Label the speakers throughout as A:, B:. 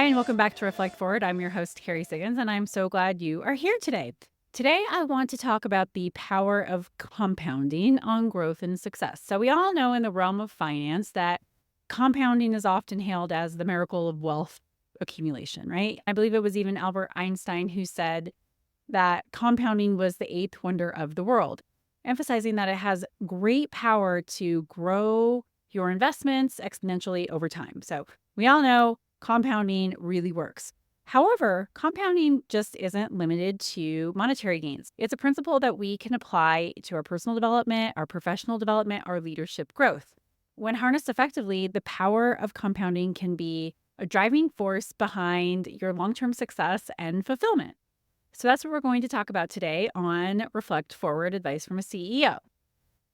A: Hi, and welcome back to Reflect Forward. I'm your host, Kerry Siggins, and I'm so glad you are here today. Today, I want to talk about the power of compounding on growth and success. So, we all know in the realm of finance that compounding is often hailed as the miracle of wealth accumulation, right? I believe it was even Albert Einstein who said that compounding was the eighth wonder of the world, emphasizing that it has great power to grow your investments exponentially over time. So, we all know compounding really works. However, compounding just isn't limited to monetary gains. It's a principle that we can apply to our personal development, our professional development, our leadership growth. When harnessed effectively, the power of compounding can be a driving force behind your long term success and fulfillment. So that's what we're going to talk about today on Reflect Forward Advice from a CEO.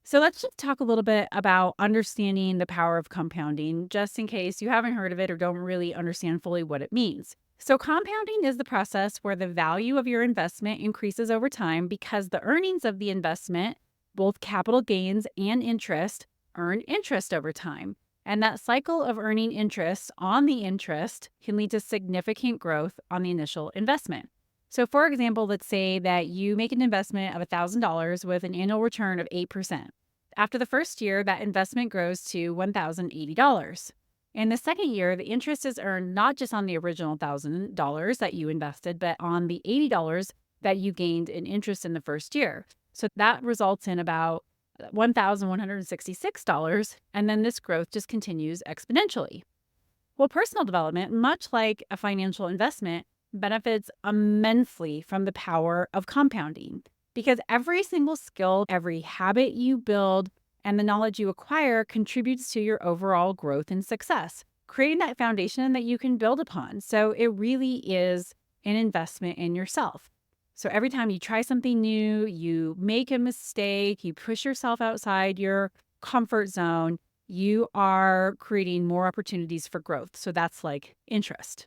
A: So let's just talk a little bit about understanding the power of compounding, just in case you haven't heard of it or don't really understand fully what it means. So, compounding is the process where the value of your investment increases over time because the earnings of the investment, both capital gains and interest, earn interest over time. And that cycle of earning interest on the interest can lead to significant growth on the initial investment. So, for example, let's say that you make an investment of $1,000 with an annual return of 8%. After the first year, that investment grows to $1,080. In the second year, the interest is earned not just on the original $1,000 that you invested, but on the $80 that you gained in interest in the first year. So that results in about $1,166. And then this growth just continues exponentially. Well, personal development, much like a financial investment, benefits immensely from the power of compounding because every single skill, every habit you build, and the knowledge you acquire contributes to your overall growth and success, creating that foundation that you can build upon. So it really is an investment in yourself. So every time you try something new, you make a mistake, you push yourself outside your comfort zone, you are creating more opportunities for growth. So that's like interest.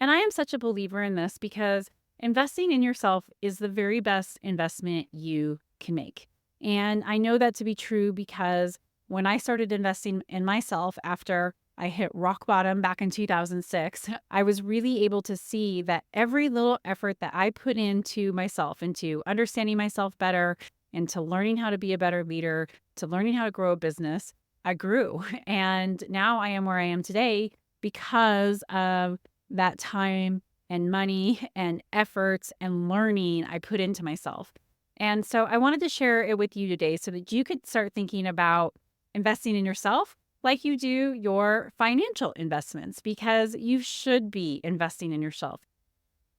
A: And I am such a believer in this because investing in yourself is the very best investment you can make. And I know that to be true because when I started investing in myself after I hit rock bottom back in 2006, I was really able to see that every little effort that I put into myself, into understanding myself better, into learning how to be a better leader, to learning how to grow a business, I grew. And now I am where I am today because of that time and money and efforts and learning I put into myself. And so I wanted to share it with you today so that you could start thinking about investing in yourself like you do your financial investments, because you should be investing in yourself.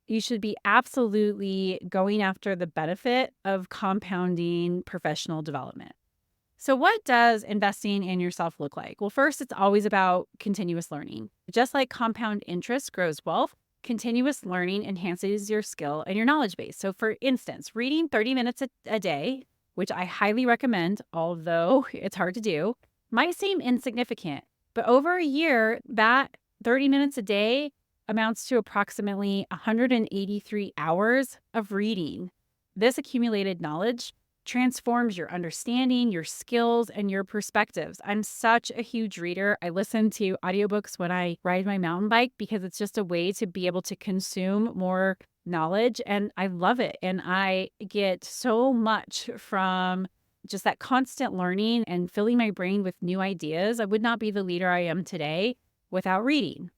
A: You should be absolutely going after the benefit of compounding professional development. So, what does investing in yourself look like? Well, first, it's always about continuous learning. Just like compound interest grows wealth, continuous learning enhances your skill and your knowledge base. So, for instance, reading 30 minutes a day, which I highly recommend, although it's hard to do, might seem insignificant. But over a year, that 30 minutes a day amounts to approximately 183 hours of reading. This accumulated knowledge transforms your understanding, your skills, and your perspectives. I'm such a huge reader. I listen to audiobooks when I ride my mountain bike because it's just a way to be able to consume more knowledge, and I love it. And I get so much from just that constant learning and filling my brain with new ideas. I would not be the leader I am today without reading.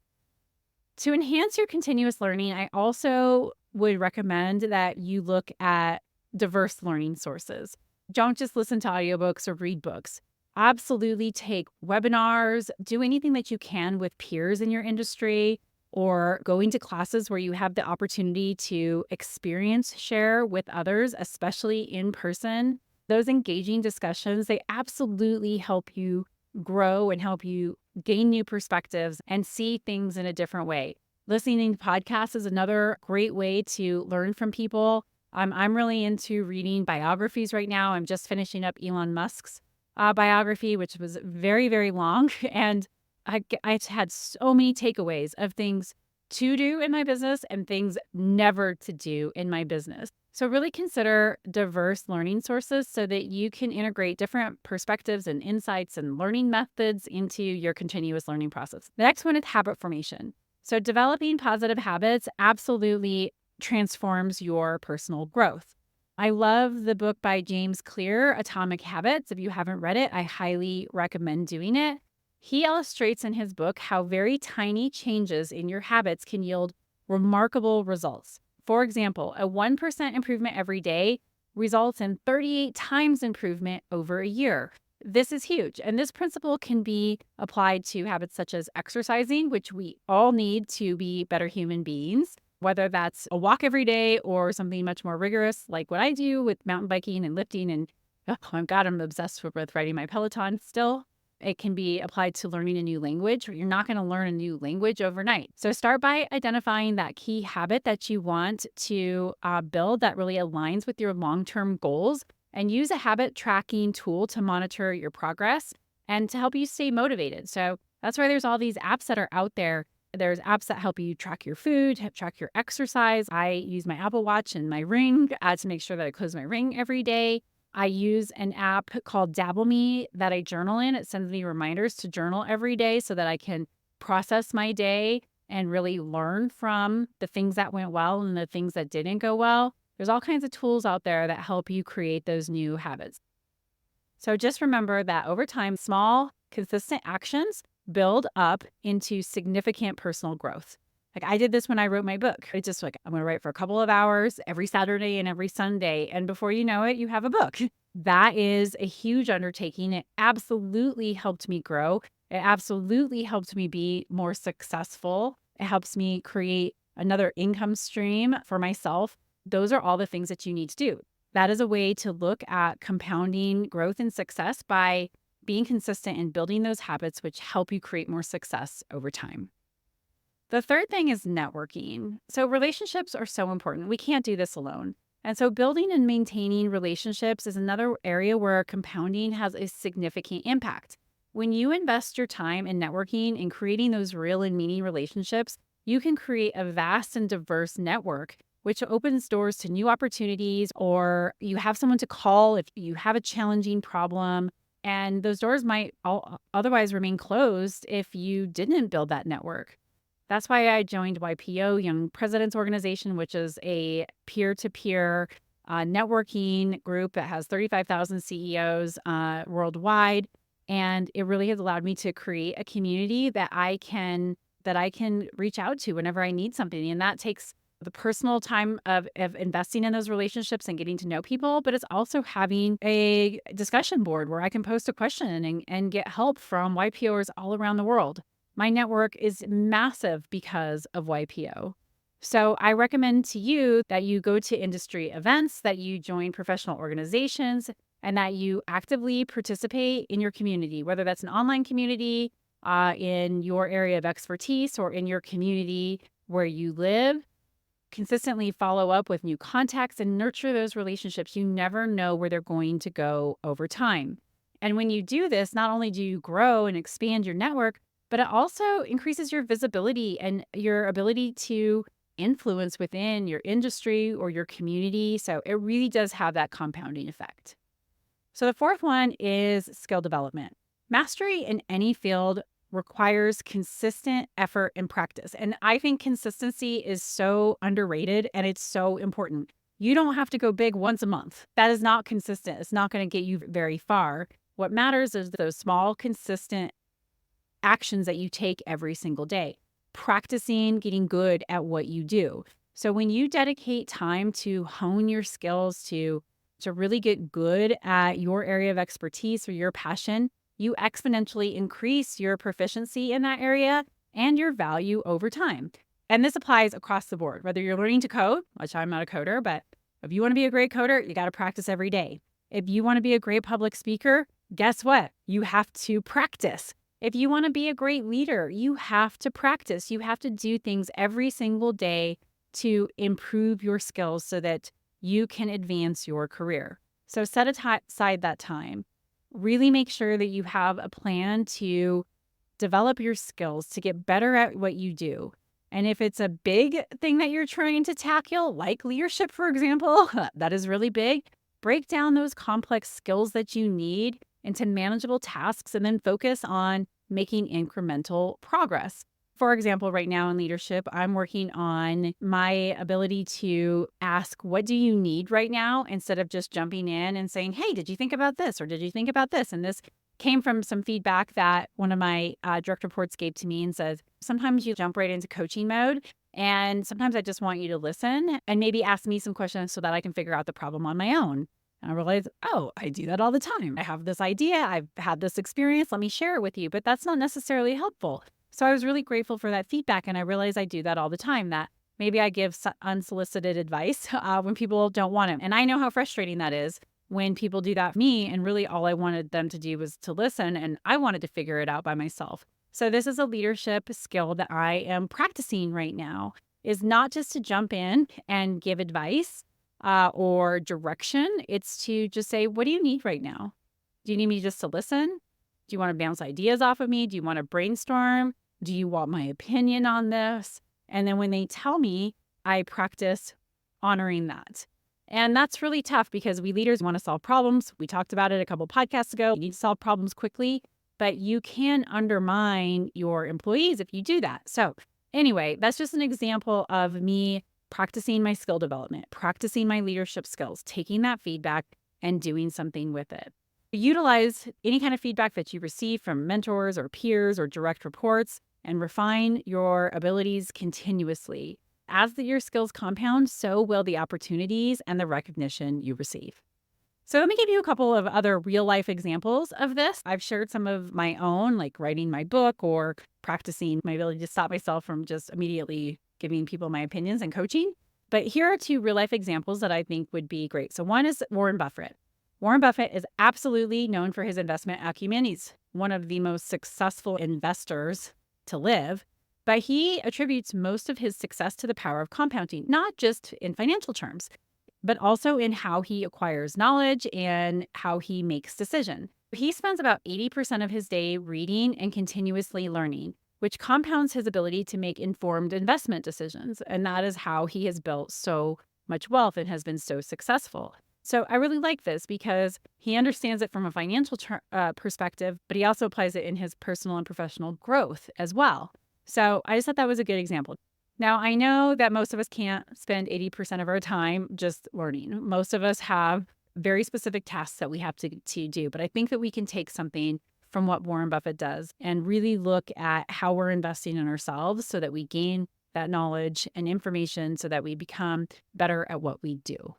A: To enhance your continuous learning, I also would recommend that you look at diverse learning sources. Don't just listen to audiobooks or read books. Absolutely take webinars, do anything that you can with peers in your industry, or going to classes where you have the opportunity to experience share with others, especially in person. Those engaging discussions, they absolutely help you grow and help you gain new perspectives and see things in a different way. Listening to podcasts is another great way to learn from people. I'm really into reading biographies right now. I'm just finishing up Elon Musk's biography, which was very, very long. And I had so many takeaways of things to do in my business and things never to do in my business. So really consider diverse learning sources so that you can integrate different perspectives and insights and learning methods into your continuous learning process. The next one is habit formation. So, developing positive habits absolutely transforms your personal growth. I love the book by James Clear, Atomic Habits. If you haven't read it, I highly recommend doing it. He illustrates in his book how very tiny changes in your habits can yield remarkable results. For example, a 1% improvement every day results in 38 times improvement over a year. This is huge. And this principle can be applied to habits such as exercising, which we all need to be better human beings, whether that's a walk every day or something much more rigorous, like what I do with mountain biking and lifting. And oh my God, I'm obsessed with riding my Peloton still. It can be applied to learning a new language. You're not going to learn a new language overnight. So start by identifying that key habit that you want to build that really aligns with your long-term goals, and use a habit tracking tool to monitor your progress and to help you stay motivated. So that's why there's all these apps that are out there. There's apps that help you track your food, track your exercise. I use my Apple Watch and my Ring to make sure that I close my Ring every day. I use an app called Dabble Me that I journal in. It sends me reminders to journal every day so that I can process my day and really learn from the things that went well and the things that didn't go well. There's all kinds of tools out there that help you create those new habits. So just remember that over time, small, consistent actions build up into significant personal growth. Like I did this when I wrote my book. It's just like, I'm going to write for a couple of hours every Saturday and every Sunday. And before you know it, you have a book. That is a huge undertaking. It absolutely helped me grow. It absolutely helped me be more successful. It helps me create another income stream for myself. Those are all the things that you need to do. That is a way to look at compounding growth and success by being consistent and building those habits which help you create more success over time. The third thing is networking. So relationships are so important. We can't do this alone. And so building and maintaining relationships is another area where compounding has a significant impact. When you invest your time in networking and creating those real and meaning relationships, you can create a vast and diverse network, which opens doors to new opportunities, or you have someone to call if you have a challenging problem. And those doors might otherwise remain closed if you didn't build that network. That's why I joined YPO, Young Presidents Organization, which is a peer-to-peer networking group that has 35,000 CEOs worldwide. And it really has allowed me to create a community that I can reach out to whenever I need something. And that takes the personal time of investing in those relationships and getting to know people, but it's also having a discussion board where I can post a question and get help from YPOers all around the world. My network is massive because of YPO. So I recommend to you that you go to industry events, that you join professional organizations, and that you actively participate in your community, whether that's an online community in your area of expertise or in your community where you live. Consistently follow up with new contacts and nurture those relationships. You never know where they're going to go over time. And when you do this, not only do you grow and expand your network, but it also increases your visibility and your ability to influence within your industry or your community. So it really does have that compounding effect. So the fourth one is skill development. Mastery in any field requires consistent effort and practice. And I think consistency is so underrated and it's so important. You don't have to go big once a month. That is not consistent. It's not going to get you very far. What matters is those small, consistent actions that you take every single day, practicing, getting good at what you do. So when you dedicate time to hone your skills, to really get good at your area of expertise or your passion, you exponentially increase your proficiency in that area and your value over time. And this applies across the board, whether you're learning to code, which I'm not a coder, but if you want to be a great coder, you got to practice every day. If you want to be a great public speaker, guess what? You have to practice. If you want to be a great leader, you have to practice. You have to do things every single day to improve your skills so that you can advance your career. So set aside that time. Really make sure that you have a plan to develop your skills, to get better at what you do. And if it's a big thing that you're trying to tackle, like leadership, for example, that is really big, break down those complex skills that you need into manageable tasks and then focus on making incremental progress. For example, right now in leadership, I'm working on my ability to ask, what do you need right now? Instead of just jumping in and saying, hey, did you think about this? Or did you think about this? And this came from some feedback that one of my direct reports gave to me and says, sometimes you jump right into coaching mode. And sometimes I just want you to listen and maybe ask me some questions so that I can figure out the problem on my own. And I realized, oh, I do that all the time. I have this idea. I've had this experience. Let me share it with you. But that's not necessarily helpful. So I was really grateful for that feedback. And I realized I do that all the time, that maybe I give unsolicited advice when people don't want it. And I know how frustrating that is when people do that for me. And really all I wanted them to do was to listen. And I wanted to figure it out by myself. So this is a leadership skill that I am practicing right now, is not just to jump in and give advice or direction. It's to just say, what do you need right now? Do you need me just to listen? Do you want to bounce ideas off of me? Do you want to brainstorm? Do you want my opinion on this? And then when they tell me, I practice honoring that. And that's really tough because we leaders want to solve problems. We talked about it a couple podcasts ago. You need to solve problems quickly, but you can undermine your employees if you do that. So anyway, that's just an example of me practicing my skill development, practicing my leadership skills, taking that feedback and doing something with it. Utilize any kind of feedback that you receive from mentors or peers or direct reports and refine your abilities continuously. As your skills compound, so will the opportunities and the recognition you receive. So let me give you a couple of other real life examples of this. I've shared some of my own, like writing my book or practicing my ability to stop myself from just immediately giving people my opinions and coaching. But here are two real life examples that I think would be great. So one is Warren Buffett. Warren Buffett is absolutely known for his investment acumen. He's one of the most successful investors to live, but he attributes most of his success to the power of compounding, not just in financial terms, but also in how he acquires knowledge and how he makes decisions. He spends about 80% of his day reading and continuously learning, which compounds his ability to make informed investment decisions. And that is how he has built so much wealth and has been so successful. So I really like this because he understands it from a financial perspective, but he also applies it in his personal and professional growth as well. So I just thought that was a good example. Now, I know that most of us can't spend 80% of our time just learning. Most of us have very specific tasks that we have to do, but I think that we can take something from what Warren Buffett does and really look at how we're investing in ourselves so that we gain that knowledge and information so that we become better at what we do.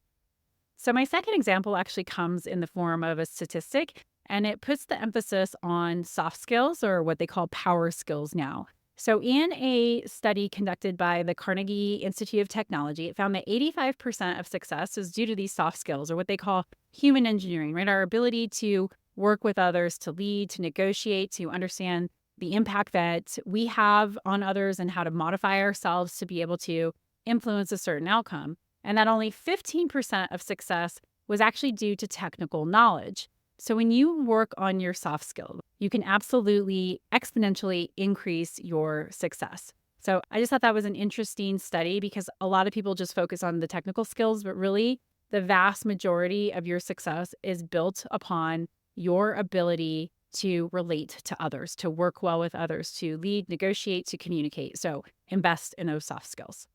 A: So my second example actually comes in the form of a statistic, and it puts the emphasis on soft skills, or what they call power skills now. So in a study conducted by the Carnegie Institute of Technology, it found that 85% of success is due to these soft skills, or what they call human engineering, right? Our ability to work with others, to lead, to negotiate, to understand the impact that we have on others and how to modify ourselves to be able to influence a certain outcome. And that only 15% of success was actually due to technical knowledge. So when you work on your soft skills, you can absolutely exponentially increase your success. So I just thought that was an interesting study because a lot of people just focus on the technical skills, but really the vast majority of your success is built upon your ability to relate to others, to work well with others, to lead, negotiate, to communicate. So invest in those soft skills.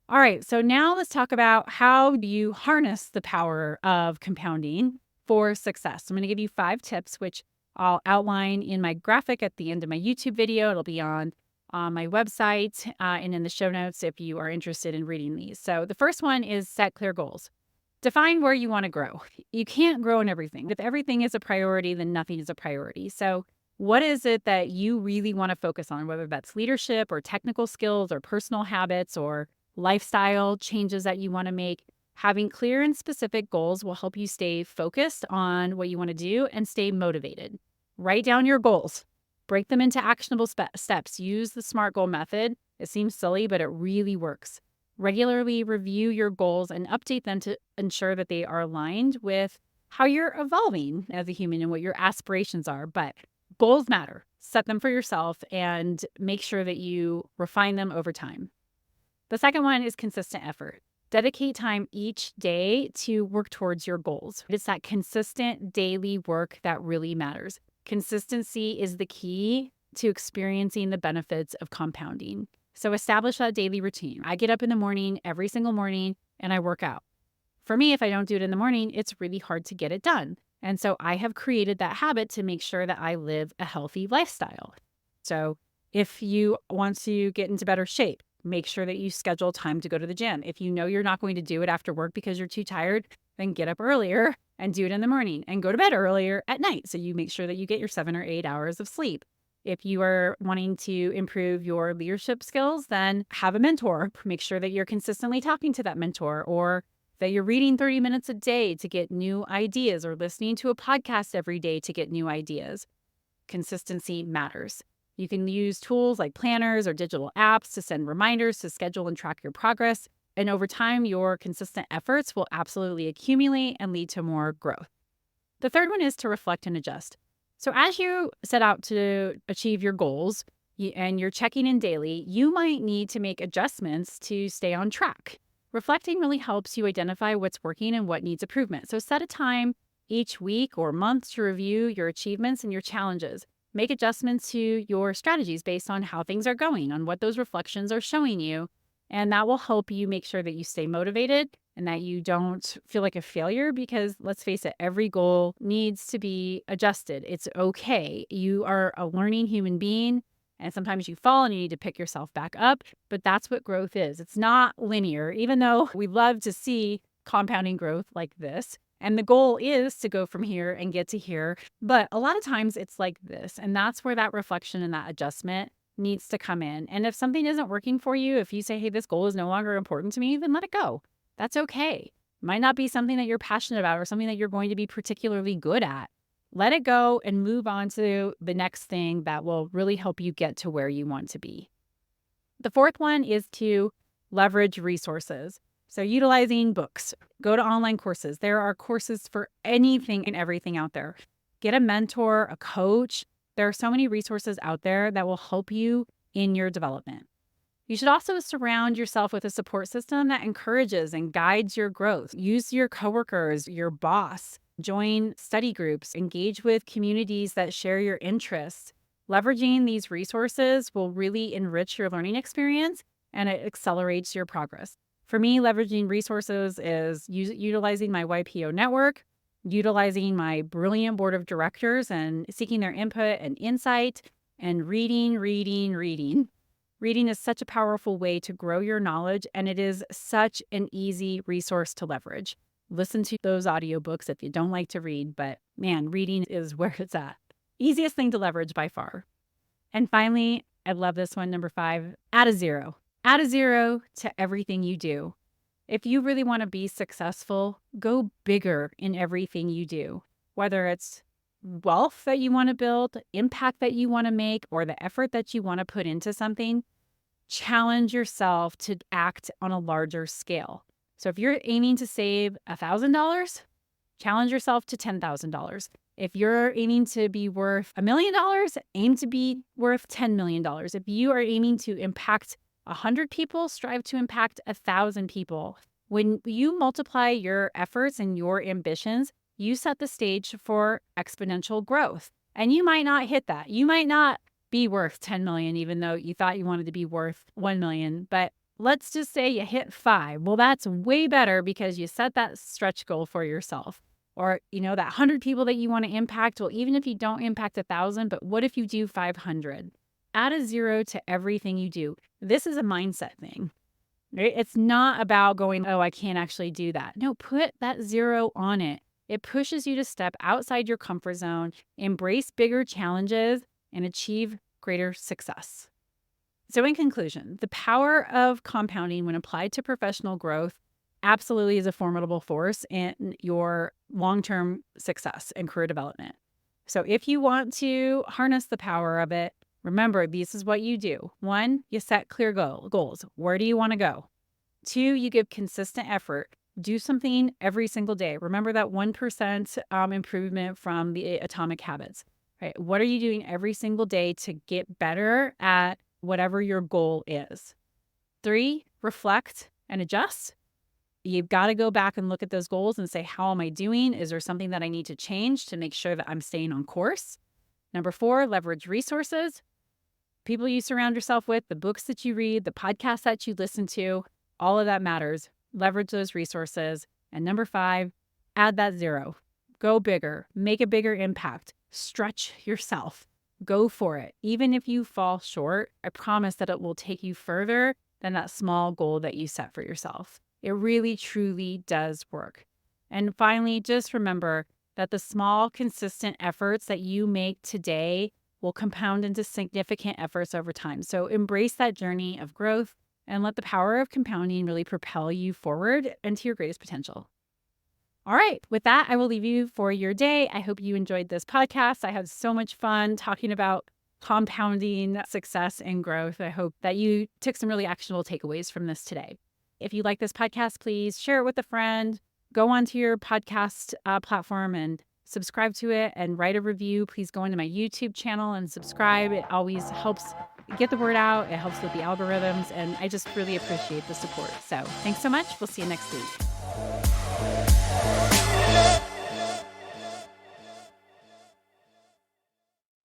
A: All right, so now let's talk about how do you harness the power of compounding for success. I'm going to give you 5 tips, which I'll outline in my graphic at the end of my YouTube video. It'll be on my website and in the show notes if you are interested in reading these. So the first one is set clear goals. Define where you want to grow. You can't grow in everything. If everything is a priority, then nothing is a priority. So what is it that you really want to focus on, whether that's leadership or technical skills or personal habits or lifestyle changes that you want to make? Having clear and specific goals will help you stay focused on what you want to do and stay motivated. Write down your goals. Break them into actionable steps. Use the SMART goal method. It seems silly, but it really works. Regularly review your goals and update them to ensure that they are aligned with how you're evolving as a human and what your aspirations are. But goals matter. Set them for yourself and make sure that you refine them over time. The second one is consistent effort. Dedicate time each day to work towards your goals. It's that consistent daily work that really matters. Consistency is the key to experiencing the benefits of compounding. So establish that daily routine. I get up in the morning, every single morning, and I work out. For me, if I don't do it in the morning, it's really hard to get it done. And so I have created that habit to make sure that I live a healthy lifestyle. So if you want to get into better shape, make sure that you schedule time to go to the gym. If you know you're not going to do it after work because you're too tired, then get up earlier and do it in the morning and go to bed earlier at night. So you make sure that you get your 7 or 8 hours of sleep. If you are wanting to improve your leadership skills, then have a mentor. Make sure that you're consistently talking to that mentor, or that you're reading 30 minutes a day to get new ideas, or listening to a podcast every day to get new ideas. Consistency matters. You can use tools like planners or digital apps to send reminders to schedule and track your progress. And over time, your consistent efforts will absolutely accumulate and lead to more growth. The third one is to reflect and adjust. So as you set out to achieve your goals and you're checking in daily, you might need to make adjustments to stay on track. Reflecting really helps you identify what's working and what needs improvement. So set a time each week or month to review your achievements and your challenges. Make adjustments to your strategies based on how things are going, on what those reflections are showing you. And that will help you make sure that you stay motivated and that you don't feel like a failure, because let's face it, every goal needs to be adjusted. It's okay. You are a learning human being, and sometimes you fall and you need to pick yourself back up. But that's what growth is. It's not linear, even though we love to see compounding growth like this. And the goal is to go from here and get to here. But a lot of times it's like this. And that's where that reflection and that adjustment needs to come in. And if something isn't working for you, if you say, hey, this goal is no longer important to me, then let it go. That's okay. It might not be something that you're passionate about or something that you're going to be particularly good at. Let it go and move on to the next thing that will really help you get to where you want to be. The fourth one is to leverage resources. So utilizing books, go to online courses. There are courses for anything and everything out there. Get a mentor, a coach. There are so many resources out there that will help you in your development. You should also surround yourself with a support system that encourages and guides your growth. Use your coworkers, your boss, join study groups, engage with communities that share your interests. Leveraging these resources will really enrich your learning experience, and it accelerates your progress. For me, leveraging resources is utilizing my YPO network, utilizing my brilliant board of directors and seeking their input and insight, and reading. Reading is such a powerful way to grow your knowledge, and it is such an easy resource to leverage. Listen to those audiobooks if you don't like to read, but man, reading is where it's at. Easiest thing to leverage by far. And finally, I love this one, number 5, add a zero. Add a zero to everything you do. If you really want to be successful, go bigger in everything you do, whether it's wealth that you want to build, impact that you want to make, or the effort that you want to put into something. Challenge yourself to act on a larger scale. So if you're aiming to save $1,000, challenge yourself to $10,000. If you're aiming to be worth $1 million, aim to be worth $10 million. If you are aiming to impact 100 people, strive to impact 1,000 people. When you multiply your efforts and your ambitions, you set the stage for exponential growth. And you might not hit that. You might not be worth 10 million, even though you thought you wanted to be worth 1 million. But let's just say you hit 5. Well, that's way better because you set that stretch goal for yourself. Or, that 100 people that you want to impact. Well, even if you don't impact 1,000, but what if you do 500? Add a zero to everything you do. This is a mindset thing, right? It's not about going, oh, I can't actually do that. No, put that zero on it. It pushes you to step outside your comfort zone, embrace bigger challenges, and achieve greater success. So in conclusion, the power of compounding when applied to professional growth absolutely is a formidable force in your long-term success and career development. So if you want to harness the power of it, remember, this is what you do. 1, you set clear goals. Where do you want to go? 2, you give consistent effort. Do something every single day. Remember that 1% improvement from the atomic habits, right? What are you doing every single day to get better at whatever your goal is? 3, reflect and adjust. You've got to go back and look at those goals and say, how am I doing? Is there something that I need to change to make sure that I'm staying on course? Number 4, leverage resources. people you surround yourself with, the books that you read, the podcasts that you listen to, all of that matters. Leverage those resources. And number 5, add that zero. Go bigger, make a bigger impact, stretch yourself, go for it. Even if you fall short, I promise that it will take you further than that small goal that you set for yourself. It really, truly does work. And finally, just remember that the small, consistent efforts that you make today will compound into significant efforts over time. So embrace that journey of growth and let the power of compounding really propel you forward into your greatest potential. All right, with that, I will leave you for your day. I hope you enjoyed this podcast. I had so much fun talking about compounding success and growth. I hope that you took some really actionable takeaways from this today. If you like this podcast, please share it with a friend. Go onto your podcast platform and subscribe to it and write a review. Please go into my YouTube channel and subscribe. It always helps get the word out. It helps with the algorithms, and I just really appreciate the support. So thanks so much. We'll see you next week.